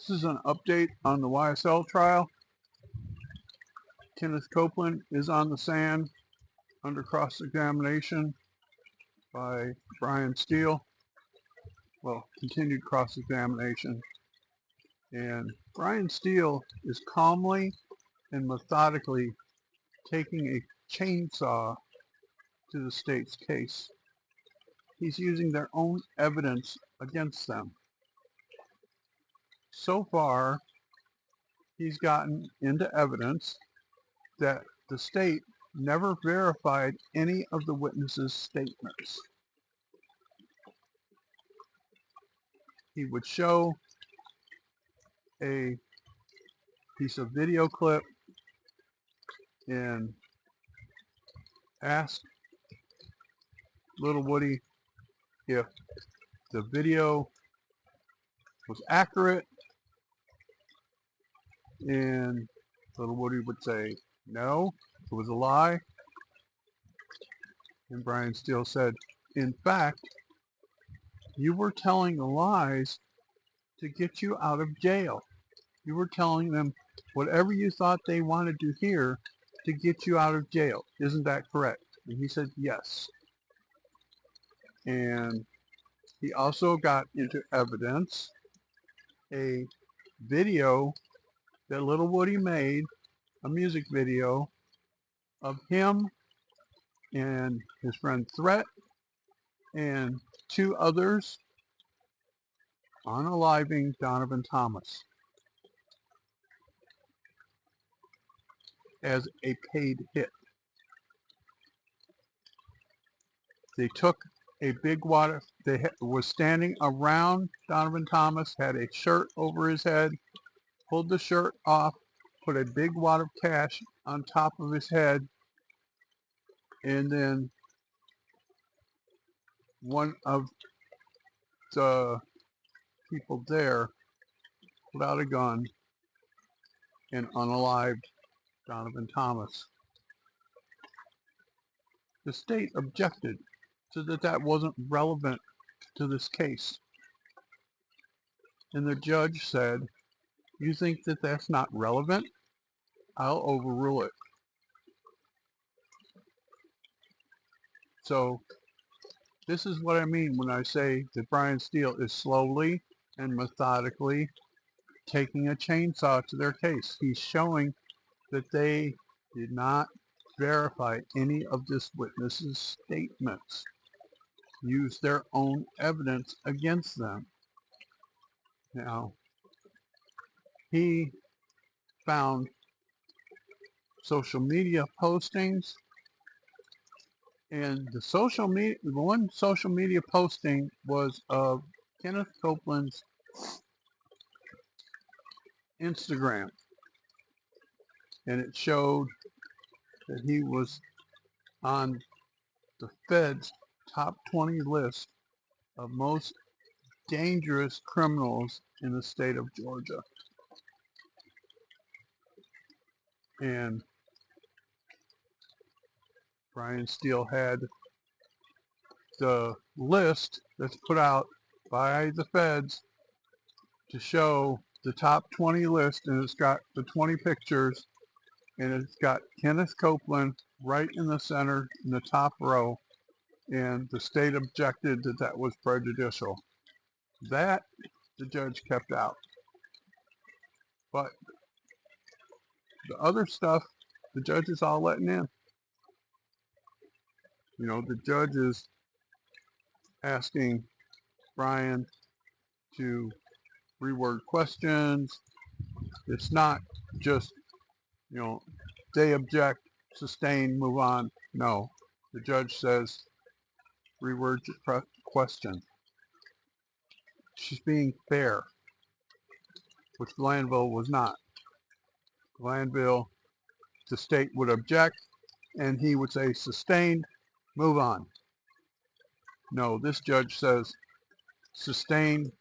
This is an update on the YSL trial. Kenneth Copeland is on the stand under cross-examination by Brian Steele. Well, continued cross-examination. And Brian Steele is calmly and methodically taking a chainsaw to the state's case. He's using their own evidence against them. So far, he's gotten into evidence that the state never verified any of the witnesses' statements. He would show a piece of video clip and ask Little Woody if the video was accurate, and Little Woody would say, no, it was a lie. And Brian Steele said, in fact, you were telling the lies to get you out of jail. You were telling them whatever you thought they wanted to hear to get you out of jail. Isn't that correct? And he said, yes. And he also got into evidence a video that Little Woody made, a music video of him and his friend Threat and two others unaliving Donovan Thomas as a paid hit. They took a big wad, was standing around Donovan Thomas, had a shirt over his head, pulled the shirt off, put a big wad of cash on top of his head, and then one of the people there pulled out a gun and unalived Donovan Thomas. The state objected, so that wasn't relevant to this case. And the judge said, you think that that's not relevant? I'll overrule it. So this is what I mean when I say that Brian Steele is slowly and methodically taking a chainsaw to their case. He's showing that they did not verify any of this witness's statements, use their own evidence against them. Now, he found social media postings, and the one social media posting was of Kenneth Copeland's Instagram, and it showed that he was on the Fed's top 20 list of most dangerous criminals in the state of Georgia. And Brian Steele had the list that's put out by the feds to show the top 20 list, and it's got the 20 pictures, and it's got Kenneth Copeland right in the center in the top row, and the state objected that that was prejudicial. That the judge kept out. But the other stuff, the judge is all letting in. You know, the judge is asking Brian to reword questions. It's not just, you know, they object, sustain, move on. No, the judge says, reword your question. She's being fair, which Glanville was not. Glanville, the state would object, and he would say, sustained, move on. No, this judge says, sustained,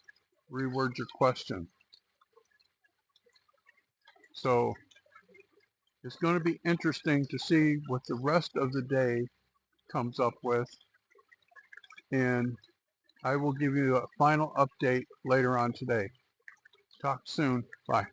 reword your question. So it's going to be interesting to see what the rest of the day comes up with, and I will give you a final update later on today. Talk soon. Bye.